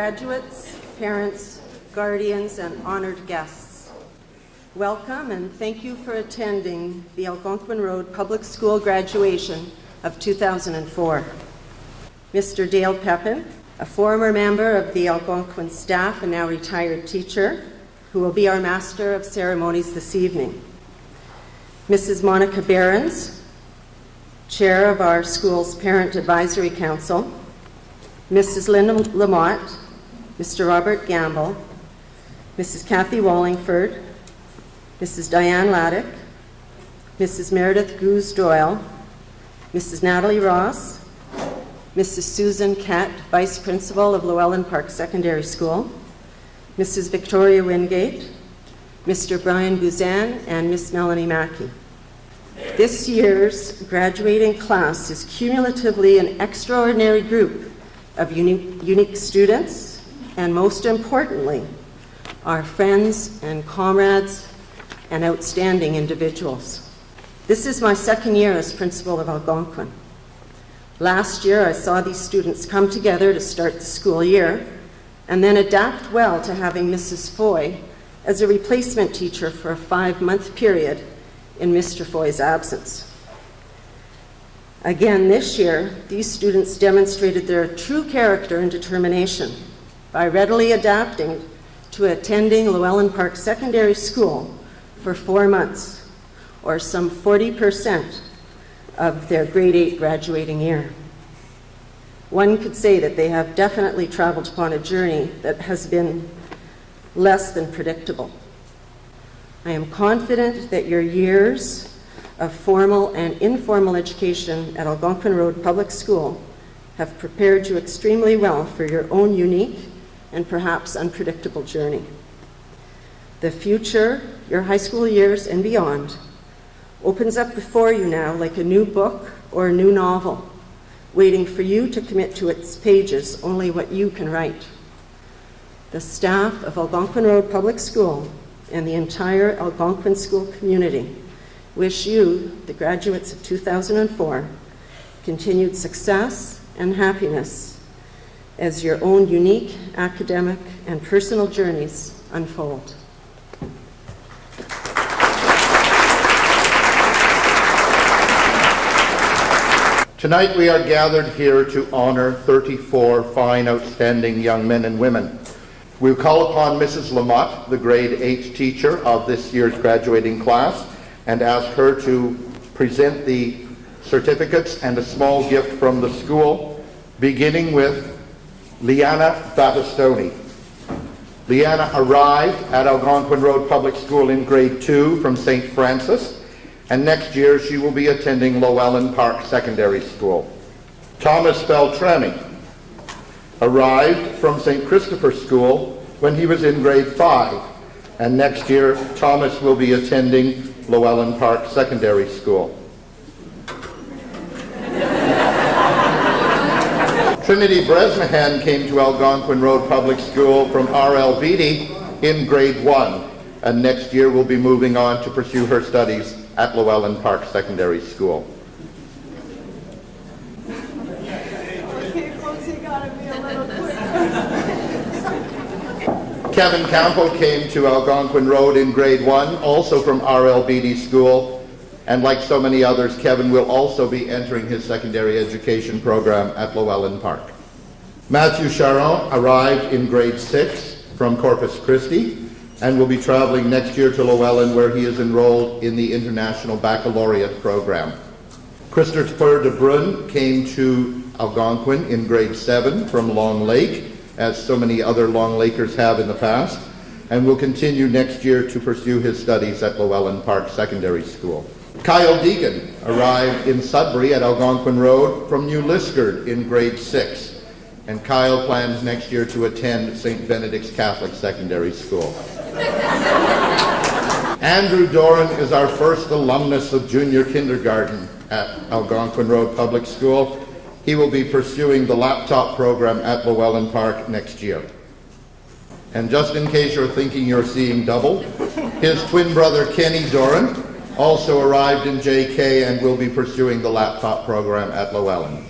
Graduates, parents, guardians, and honored guests, welcome and thank you for attending the Algonquin Road Public School graduation of 2004. Mr. Dale Pepin, a former member of the Algonquin staff and now retired teacher, who will be our Master of Ceremonies this evening. Mrs. Monica Behrens, Chair of our school's Parent Advisory Council, Mrs. Linda Lamotte, Mr. Robert Gamble, Mrs. Kathy Wallingford, Mrs. Diane Laddick, Mrs. Meredith Goose Doyle, Mrs. Natalie Ross, Mrs. Susan Kett, Vice Principal of Llewellyn Park Secondary School, Mrs. Victoria Wingate, Mr. Brian Buzan, and Miss Melanie Mackey. This year's graduating class is cumulatively an extraordinary group of unique students, and most importantly, our friends and comrades and outstanding individuals. This is my second year as principal of Algonquin. Last year, I saw these students come together to start the school year and then adapt well to having Mrs. Foy as a replacement teacher for a 5-month period in Mr. Foy's absence. Again, this year, these students demonstrated their true character and determination by readily adapting to attending Llewellyn Park Secondary School for 4 months, or some 40% of their grade 8 graduating year. One could say that they have definitely traveled upon a journey that has been less than predictable. I am confident that your years of formal and informal education at Algonquin Road Public School have prepared you extremely well for your own unique and perhaps unpredictable journey. The future, your high school years and beyond, opens up before you now like a new book or a new novel, waiting for you to commit to its pages only what you can write. The staff of Algonquin Road Public School and the entire Algonquin school community wish you, the graduates of 2004, continued success and happiness as your own unique academic and personal journeys unfold. Tonight we are gathered here to honor 34 fine, outstanding young men and women. We'll call upon Mrs. Lamotte, the grade 8 teacher of this year's graduating class, and ask her to present the certificates and a small gift from the school, beginning with Liana Battistoni. Liana arrived at Algonquin Road Public School in grade 2 from St. Francis, and next year she will be attending Llewellyn Park Secondary School. Thomas Beltrami arrived from St. Christopher School when he was in grade 5, and next year Thomas will be attending Llewellyn Park Secondary School. Trinity Bresnahan came to Algonquin Road Public School from R.L. Beatty in grade 1, and next year will be moving on to pursue her studies at Llewellyn Park Secondary School. Okay, folks, you gotta be a little quick. Kevin Campo came to Algonquin Road in grade 1, also from R.L. Beatty School, and like so many others, Kevin will also be entering his secondary education program at Llewellyn Park. Matthew Charon arrived in grade 6 from Corpus Christi and will be traveling next year to Llewellyn, where he is enrolled in the International Baccalaureate program. Christopher de Bruyne came to Algonquin in grade 7 from Long Lake, as so many other Long Lakers have in the past, and will continue next year to pursue his studies at Llewellyn Park Secondary School. Kyle Deegan arrived in Sudbury at Algonquin Road from New Liskeard in grade 6, and Kyle plans next year to attend St. Benedict's Catholic Secondary School. Andrew Doran is our first alumnus of junior kindergarten at Algonquin Road Public School. He will be pursuing the laptop program at Llewellyn Park next year. And just in case you're thinking you're seeing double, his twin brother Kenny Doran also arrived in JK and will be pursuing the laptop program at Llewellyn.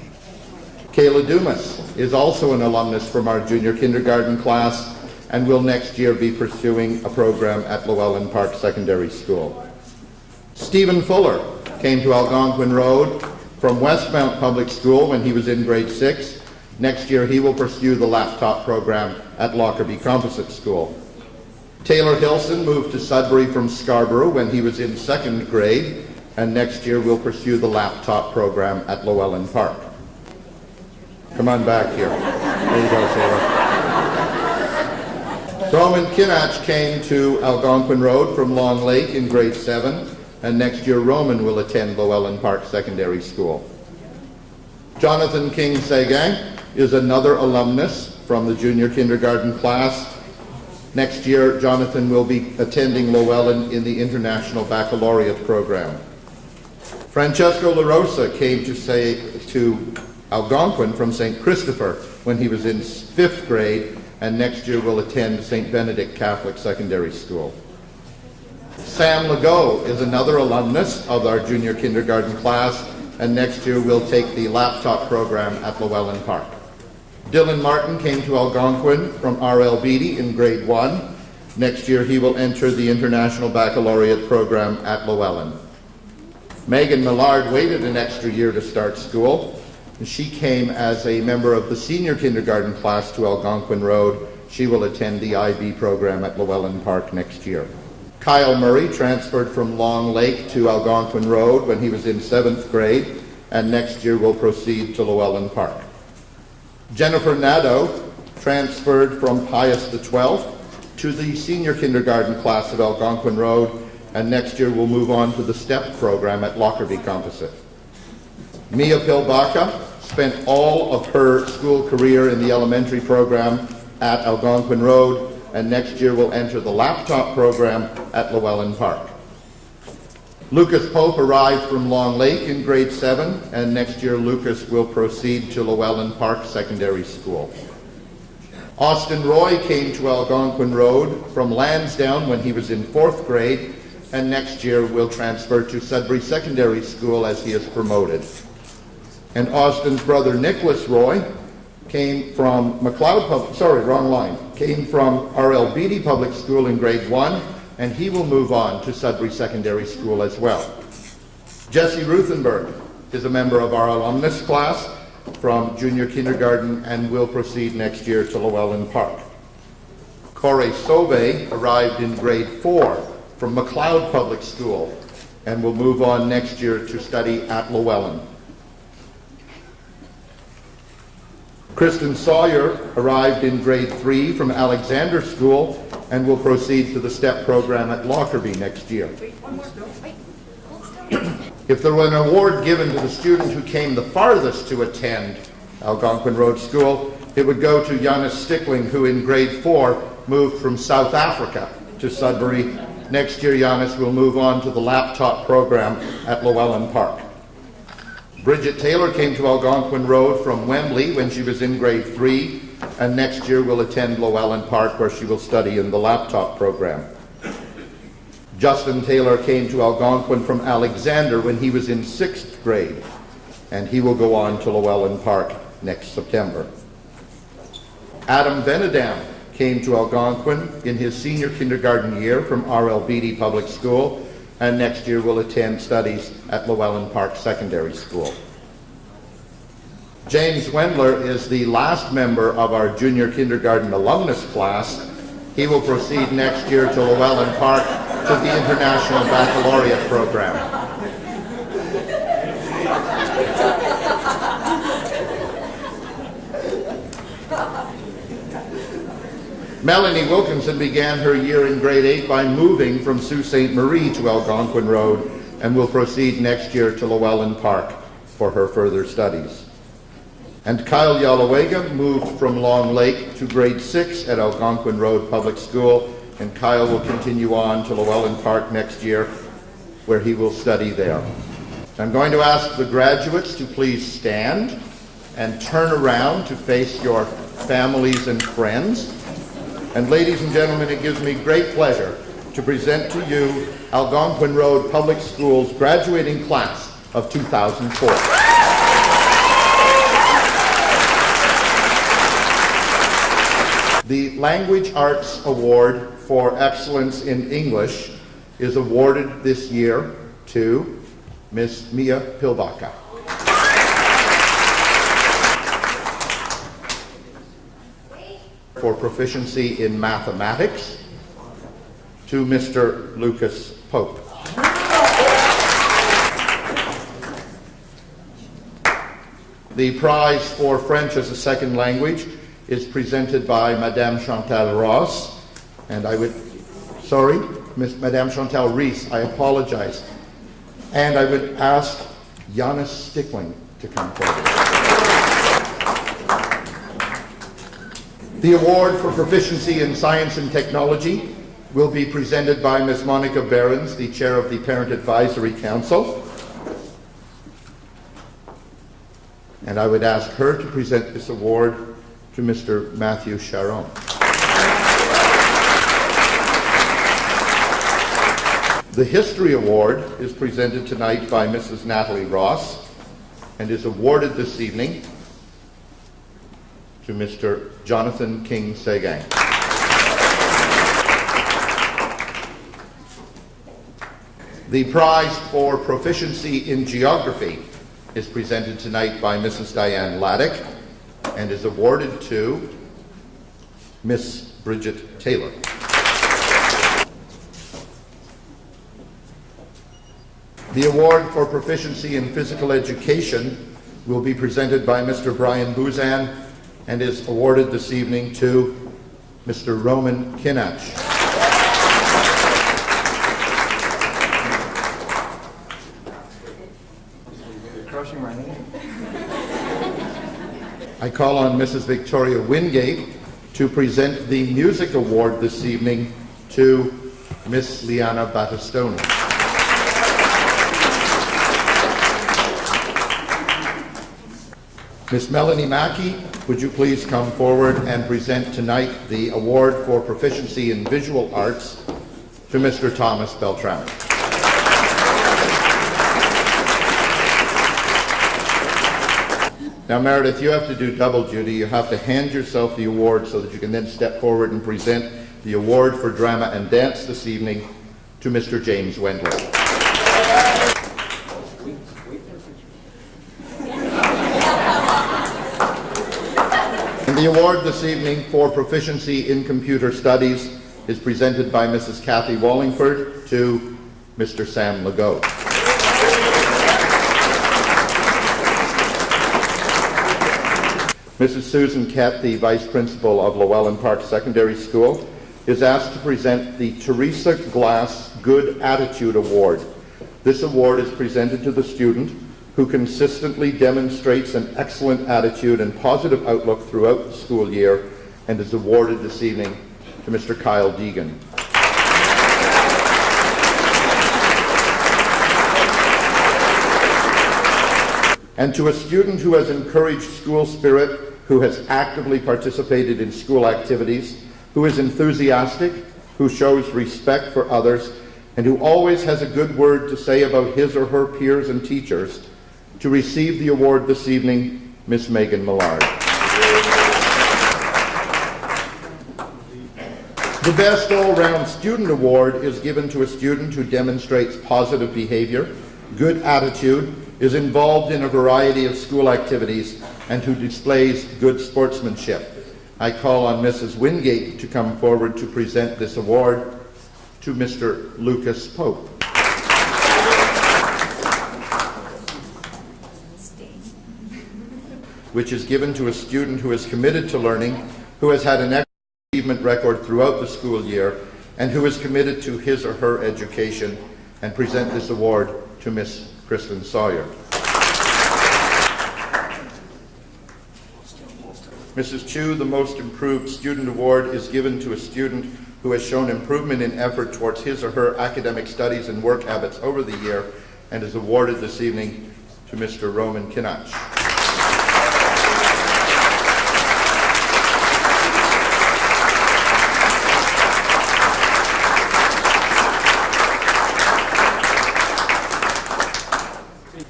Kayla Dumas is also an alumnus from our junior kindergarten class and will next year be pursuing a program at Llewellyn Park Secondary School. Stephen Fuller came to Algonquin Road from Westmount Public School when he was in grade 6. Next year he will pursue the laptop program at Lockerbie Composite School. Taylor Hilson moved to Sudbury from Scarborough when he was in 2nd grade, and next year will pursue the laptop program at Llewellyn Park. Come on back here. There you go, Taylor. Roman Kinach came to Algonquin Road from Long Lake in grade 7, and next year Roman will attend Llewellyn Park Secondary School. Jonathan King Segang is another alumnus from the junior kindergarten class. Next year, Jonathan will be attending Llewellyn in the International Baccalaureate program. Francesco La Rosa came to Algonquin from St. Christopher when he was in 5th grade, and next year will attend St. Benedict Catholic Secondary School. Sam Legault is another alumnus of our junior kindergarten class, and next year will take the laptop program at Llewellyn Park. Dylan Martin came to Algonquin from R.L. Beatty in grade 1. Next year he will enter the International Baccalaureate program at Llewellyn. Megan Millard waited an extra year to start school. She came as a member of the senior kindergarten class to Algonquin Road. She will attend the IB program at Llewellyn Park next year. Kyle Murray transferred from Long Lake to Algonquin Road when he was in 7th grade, and next year will proceed to Llewellyn Park. Jennifer Nadeau transferred from Pius XII to the senior kindergarten class of Algonquin Road, and next year will move on to the STEP program at Lockerbie Composite. Mia Pilbaka spent all of her school career in the elementary program at Algonquin Road, and next year will enter the laptop program at Llewellyn Park. Lucas Pope arrived from Long Lake in grade 7, and next year Lucas will proceed to Llewellyn Park Secondary School. Austin Roy came to Algonquin Road from Lansdowne when he was in 4th grade, and next year will transfer to Sudbury Secondary School as he is promoted. And Austin's brother Nicholas Roy came from came from R.L. Beatty Public School in grade 1, and he will move on to Sudbury Secondary School as well. Jesse Ruthenberg is a member of our alumnus class from junior kindergarten and will proceed next year to Llewellyn Park. Corey Sobe arrived in grade 4 from McLeod Public School and will move on next year to study at Llewellyn. Kristen Sawyer arrived in grade 3 from Alexander School and will proceed to the STEP program at Lockerbie next year. If there were an award given to the student who came the farthest to attend Algonquin Road School, it would go to Giannis Stickling, who in grade 4 moved from South Africa to Sudbury. Next year, Giannis will move on to the laptop program at Llewellyn Park. Bridget Taylor came to Algonquin Road from Wembley when she was in grade 3, and next year will attend Llewellyn Park, where she will study in the laptop program. Justin Taylor came to Algonquin from Alexander when he was in 6th grade, and he will go on to Llewellyn Park next September. Adam Venedam came to Algonquin in his senior kindergarten year from R.L. Beatty Public School, and next year will attend studies at Llewellyn Park Secondary School. James Wendler is the last member of our junior kindergarten alumnus class. He will proceed next year to Llewellyn Park to the International Baccalaureate program. Melanie Wilkinson began her year in grade 8 by moving from Sault Ste. Marie to Algonquin Road and will proceed next year to Llewellyn Park for her further studies. And Kyle Yalawega moved from Long Lake to grade 6 at Algonquin Road Public School, and Kyle will continue on to Llewellyn Park next year, where he will study there. I'm going to ask the graduates to please stand and turn around to face your families and friends. And ladies and gentlemen, it gives me great pleasure to present to you Algonquin Road Public Schools graduating class of 2004. The Language Arts Award for Excellence in English is awarded this year to Miss Mia Pilbaka. For proficiency in mathematics, to Mr. Lucas Pope. The prize for French as a second language is presented by Madame Chantal Ross, and Madame Chantal Rees, I apologize. And I would ask Janis Stickling to come forward. The award for proficiency in science and technology will be presented by Ms. Monica Behrens, the chair of the Parent Advisory Council. And I would ask her to present this award to Mr. Matthew Charon. The History Award is presented tonight by Mrs. Natalie Ross and is awarded this evening to Mr. Jonathan King Sagang. The prize for proficiency in geography is presented tonight by Mrs. Diane Laddick and is awarded to Miss Bridget Taylor. The award for proficiency in physical education will be presented by Mr. Brian Buzan and is awarded this evening to Mr. Roman Kinach. You're crushing my name. I call on Mrs. Victoria Wingate to present the music award this evening to Miss Liana Battistoni. Miss Melanie Mackey, would you please come forward and present tonight the award for proficiency in visual arts to Mr. Thomas Beltrami. Now, Meredith, you have to do double duty. You have to hand yourself the award so that you can then step forward and present the award for drama and dance this evening to Mr. James Wendler. And the award this evening for proficiency in computer studies is presented by Mrs. Kathy Wallingford to Mr. Sam Legault. Mrs. Susan Kett, the Vice Principal of Llewellyn Park Secondary School, is asked to present the Teresa Glass Good Attitude Award. This award is presented to the student who consistently demonstrates an excellent attitude and positive outlook throughout the school year and is awarded this evening to Mr. Kyle Deegan. And to a student who has encouraged school spirit, who has actively participated in school activities, who is enthusiastic, who shows respect for others, and who always has a good word to say about his or her peers and teachers, to receive the award this evening, Miss Megan Millard. The Best All-Round Student Award is given to a student who demonstrates positive behavior, good attitude, is involved in a variety of school activities, and who displays good sportsmanship. I call on Mrs. Wingate to come forward to present this award to Mr. Lucas Pope. Which is given to a student who is committed to learning, who has had an excellent achievement record throughout the school year, and who is committed to his or her education, and present this award to Miss Kristen Sawyer. Mrs. Chu, the Most Improved Student Award is given to a student who has shown improvement in effort towards his or her academic studies and work habits over the year, and is awarded this evening to Mr. Roman Kinach.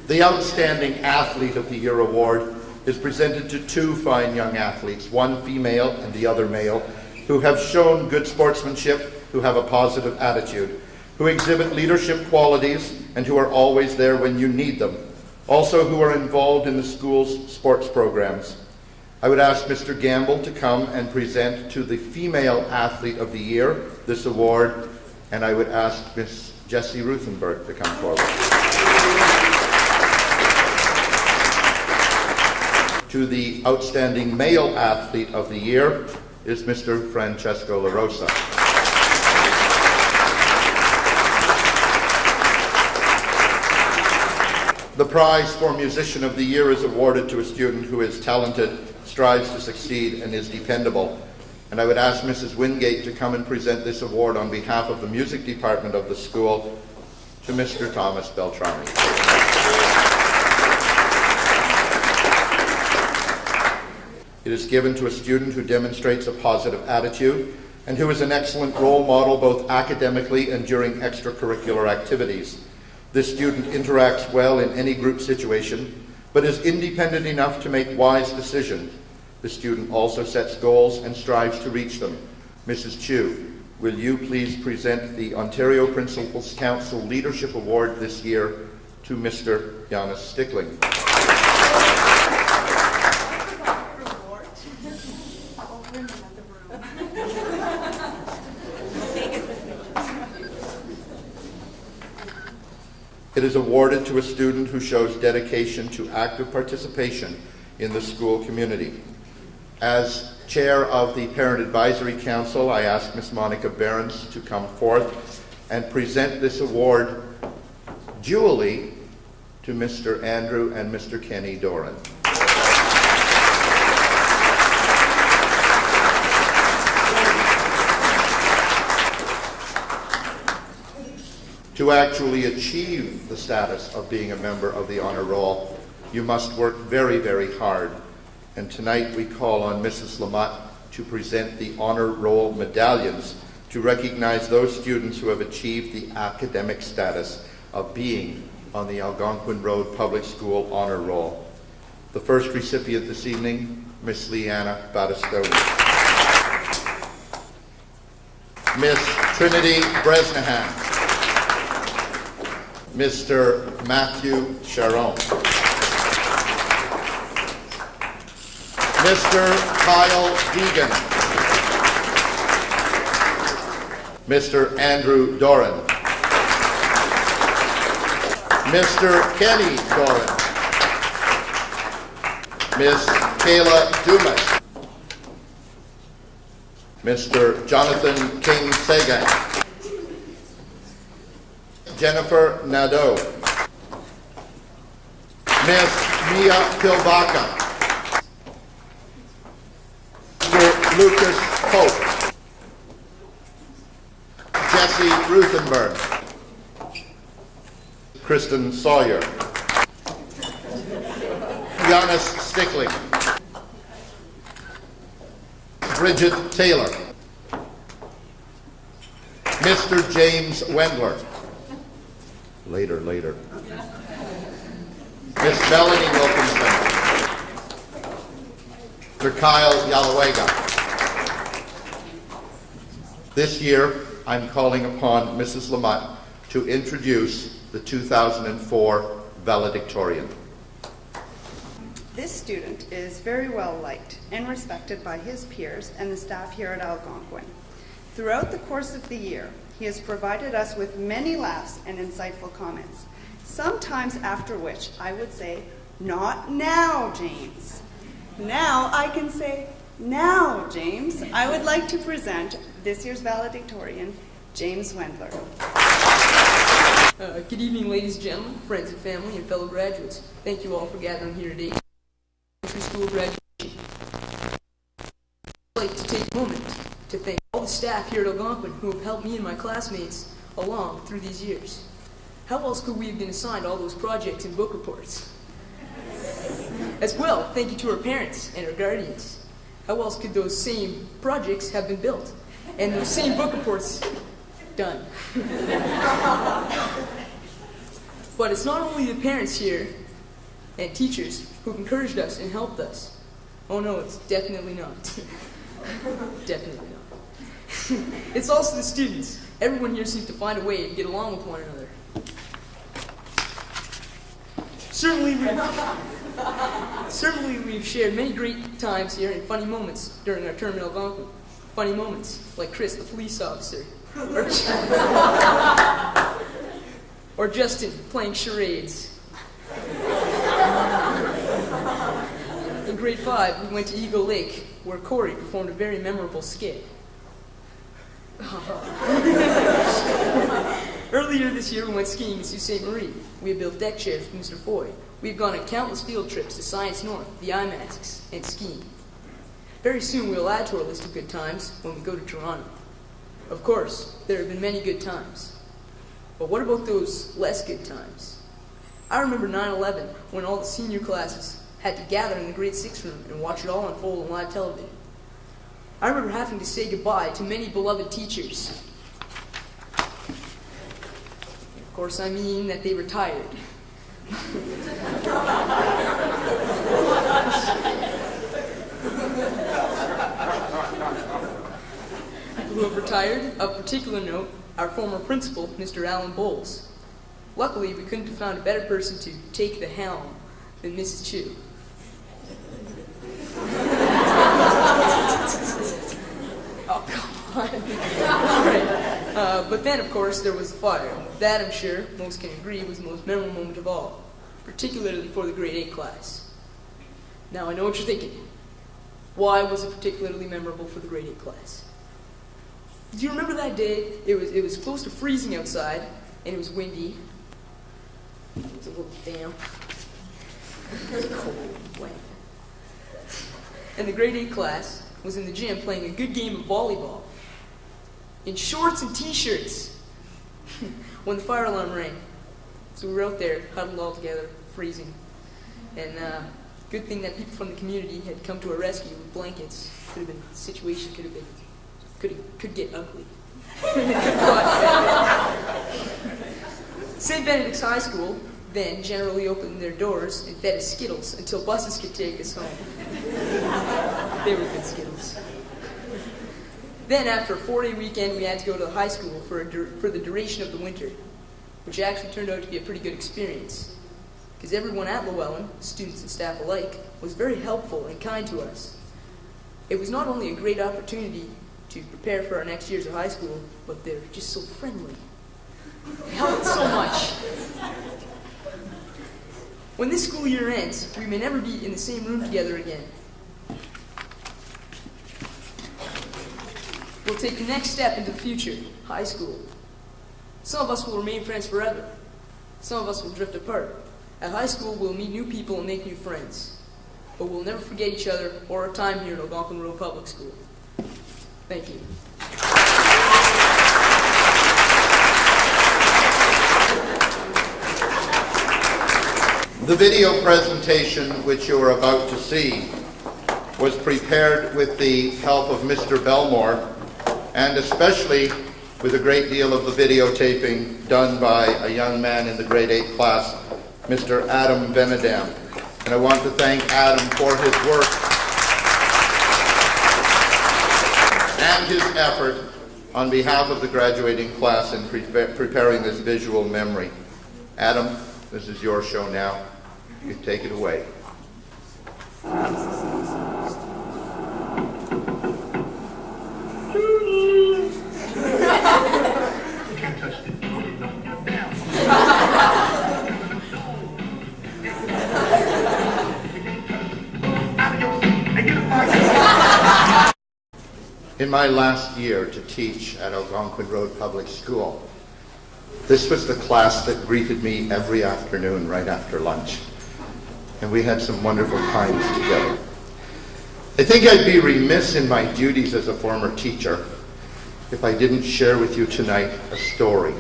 The Outstanding Athlete of the Year award is presented to two fine young athletes, one female and the other male, who have shown good sportsmanship, who have a positive attitude, who exhibit leadership qualities, and who are always there when you need them. Also who are involved in the school's sports programs. I would ask Mr. Gamble to come and present to the Female Athlete of the Year this award, and I would ask Ms. Jessie Ruthenberg to come forward. To the Outstanding Male Athlete of the Year is Mr. Francesco La Rosa. The prize for Musician of the Year is awarded to a student who is talented, strives to succeed, and is dependable. And I would ask Mrs. Wingate to come and present this award on behalf of the music department of the school to Mr. Thomas Beltrami. It is given to a student who demonstrates a positive attitude and who is an excellent role model both academically and during extracurricular activities. This student interacts well in any group situation, but is independent enough to make wise decisions. The student also sets goals and strives to reach them. Mrs. Chu, will you please present the Ontario Principals Council Leadership Award this year to Mr. Janis Stickling. It is awarded to a student who shows dedication to active participation in the school community. As chair of the Parent Advisory Council, I ask Ms. Monica Behrens to come forth and present this award dually to Mr. Andrew and Mr. Kenny Doran. To actually achieve the status of being a member of the honor roll, you must work very, very hard. And tonight we call on Mrs. Lamotte to present the honor roll medallions to recognize those students who have achieved the academic status of being on the Algonquin Road Public School honor roll. The first recipient this evening, Miss Leanna Battistoni. Miss Trinity Bresnahan. Mr. Matthew Sharon. Mr. Kyle Deegan. Mr. Andrew Doran. Mr. Kenny Doran. Miss Kayla Dumas. Mr. Jonathan King Sagan. Jennifer Nadeau. Miss Mia Pilbaka. Mr. Lucas Pope. Jessie Ruthenberg. Kristen Sawyer. Janis Stickling. Bridget Taylor. Mr. James Wendler. Later. Miss Melanie Wilkinson. Mr. Kyle Yalawega. This year, I'm calling upon Mrs. Lamotte to introduce the 2004 valedictorian. This student is very well liked and respected by his peers and the staff here at Algonquin. Throughout the course of the year, he has provided us with many laughs and insightful comments, sometimes after which I would say, "Not now, James." Now I can say, "Now, James." I would like to present this year's valedictorian, James Wendler. Good evening, ladies and gentlemen, friends and family, and fellow graduates. Thank you all for gathering here today for school graduation. I'd like to take a moment to thank all the staff here at Algonquin who have helped me and my classmates along through these years. How else could we have been assigned all those projects and book reports? As well, thank you to our parents and our guardians. How else could those same projects have been built and those same book reports done? But it's not only the parents here and teachers who've encouraged us and helped us. Oh no, it's definitely not. Definitely not. It's also the students. Everyone here seems to find a way to get along with one another. Certainly we've shared many great times here and funny moments during our term in Algonquin. Funny moments, like Chris, the police officer, or Justin playing charades. In grade 5, we went to Eagle Lake, where Corey performed a very memorable skit. Earlier this year, we went skiing in Sault Ste. Marie. We have built deck chairs with Mr. Foy. We've gone on countless field trips to Science North, the IMAX, and skiing. Very soon, we will add to our list of good times when we go to Toronto. Of course, there have been many good times. But what about those less good times? I remember 9/11, when all the senior classes had to gather in the grade 6 room and watch it all unfold on live television. I remember having to say goodbye to many beloved teachers. Of course, I mean that they retired. People who have retired, of particular note, our former principal, Mr. Alan Bowles. Luckily, we couldn't have found a better person to take the helm than Mrs. Chu. Oh, come on. All right. But then, of course, there was the fire. That, I'm sure, most can agree, was the most memorable moment of all, particularly for the grade 8 class. Now, I know what you're thinking. Why was it particularly memorable for the grade 8 class? Do you remember that day? It was close to freezing outside, and it was windy. It was a little damp. It was cold and wet. And the grade 8 class was in the gym playing a good game of volleyball in shorts and t-shirts when the fire alarm rang. So we were out there, huddled all together, freezing. And good thing that people from the community had come to our rescue with blankets. The situation could get ugly. St. Benedict's High School then generally opened their doors and fed us Skittles until buses could take us home. They were good Skittles. Then, after a 4-day weekend, we had to go to the high school for the duration of the winter, which actually turned out to be a pretty good experience, because everyone at Llewellyn, students and staff alike, was very helpful and kind to us. It was not only a great opportunity to prepare for our next years of high school, but they're just so friendly. They helped so much. When this school year ends, we may never be in the same room together again. We'll take the next step into the future, high school. Some of us will remain friends forever. Some of us will drift apart. At high school, we'll meet new people and make new friends. But we'll never forget each other or our time here at Algonquin Road Public School. Thank you. The video presentation which you are about to see was prepared with the help of Mr. Belmore, and especially with a great deal of the videotaping done by a young man in the grade 8 class, Mr. Adam Benedam. And I want to thank Adam for his work and his effort on behalf of the graduating class in preparing this visual memory. Adam, this is your show now. You can take it away. In my last year to teach at Algonquin Road Public School, this was the class that greeted me every afternoon right after lunch. And we had some wonderful times together. I think I'd be remiss in my duties as a former teacher if I didn't share with you tonight a story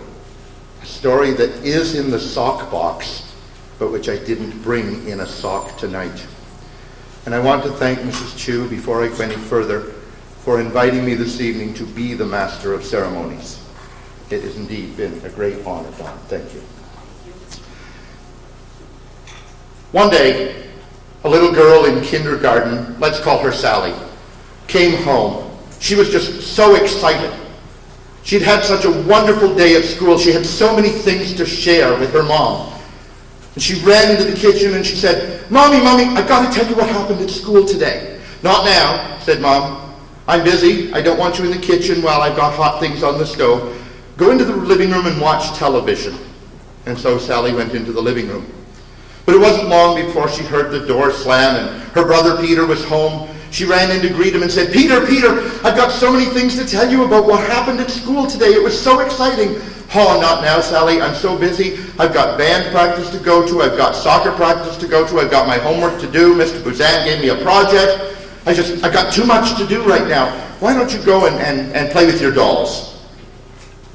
that is in the sock box, but which I didn't bring in a sock tonight. And I want to thank Mrs. Chu, before I go any further, for inviting me this evening to be the Master of Ceremonies. It has indeed been a great honor, Don. Thank you. One day, a little girl in kindergarten, let's call her Sally, came home She was just so excited. She'd had such a wonderful day at school. She had so many things to share with her mom. And she ran into the kitchen and she said, Mommy, I've got to tell you what happened at school today. Not now, said Mom. I'm busy. I don't want you in the kitchen while I've got hot things on the stove. Go into the living room and watch television. And so Sally went into the living room. But it wasn't long before she heard the door slam and her brother Peter was home. She ran in to greet him and said, Peter, I've got so many things to tell you about what happened at school today. It was so exciting. Oh, not now, Sally. I'm so busy. I've got band practice to go to. I've got soccer practice to go to. I've got my homework to do. Mr. Buzan gave me a project. I've got too much to do right now. Why don't you go and play with your dolls?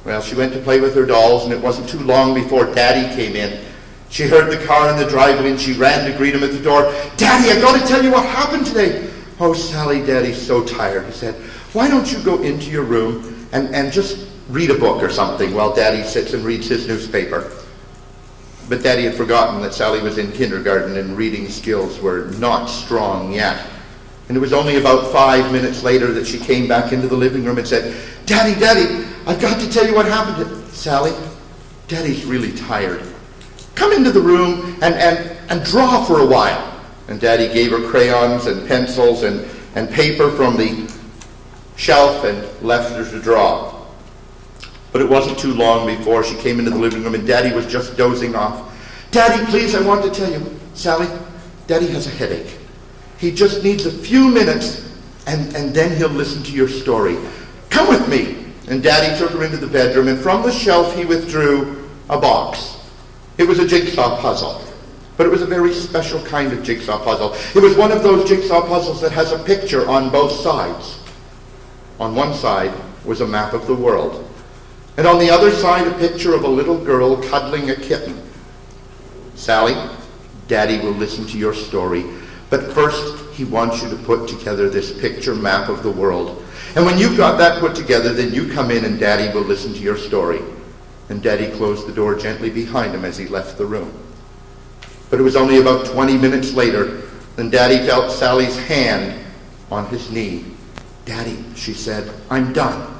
Well, she went to play with her dolls, and it wasn't too long before Daddy came in. She heard the car in the driveway, and she ran to greet him at the door. Daddy, I've got to tell you what happened today. Oh, Sally, Daddy's so tired. He said, why don't you go into your room and just read a book or something while Daddy sits and reads his newspaper. But Daddy had forgotten that Sally was in kindergarten and reading skills were not strong yet. And it was only about 5 minutes later that she came back into the living room and said, Daddy, I've got to tell you what happened. Sally, Daddy's really tired. Come into the room and draw for a while. And Daddy gave her crayons and pencils and paper from the shelf and left her to draw. But it wasn't too long before she came into the living room and Daddy was just dozing off. Daddy, please, I want to tell you. Sally, Daddy has a headache. He just needs a few minutes and then he'll listen to your story. Come with me. And Daddy took her into the bedroom and from the shelf he withdrew a box. It was a jigsaw puzzle. But it was a very special kind of jigsaw puzzle. It was one of those jigsaw puzzles that has a picture on both sides. On one side was a map of the world. And on the other side, a picture of a little girl cuddling a kitten. Sally, Daddy will listen to your story. But first, he wants you to put together this picture map of the world. And when you've got that put together, then you come in and Daddy will listen to your story. And Daddy closed the door gently behind him as he left the room. But it was only about 20 minutes later when Daddy felt Sally's hand on his knee. Daddy, she said, I'm done.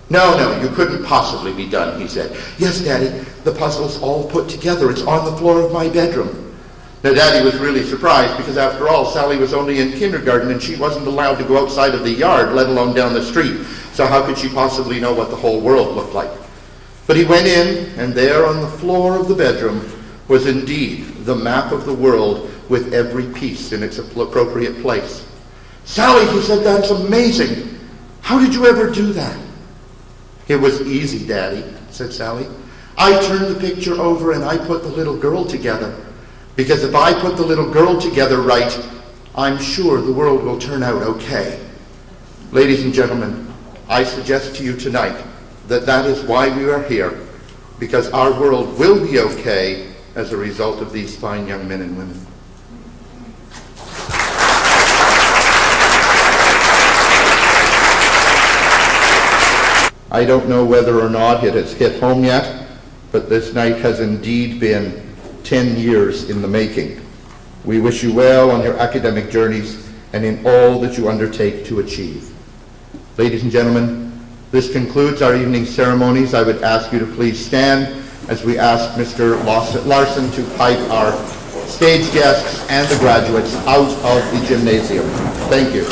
No, you couldn't possibly be done, he said. Yes, Daddy, the puzzle's all put together. It's on the floor of my bedroom. Now, Daddy was really surprised because, after all, Sally was only in kindergarten and she wasn't allowed to go outside of the yard, let alone down the street. So how could she possibly know what the whole world looked like? But he went in, and there on the floor of the bedroom was indeed the map of the world with every piece in its appropriate place. Sally, he said, that's amazing. How did you ever do that? It was easy, Daddy, said Sally. I turned the picture over and I put the little girl together. Because if I put the little girl together right, I'm sure the world will turn out okay. Ladies and gentlemen, I suggest to you tonight that that is why we are here. Because our world will be okay as a result of these fine young men and women. I don't know whether or not it has hit home yet, but this night has indeed been 10 years in the making. We wish you well on your academic journeys and in all that you undertake to achieve. Ladies and gentlemen, this concludes our evening ceremonies. I would ask you to please stand as we ask Mr. Larson to pipe our stage guests and the graduates out of the gymnasium. Thank you.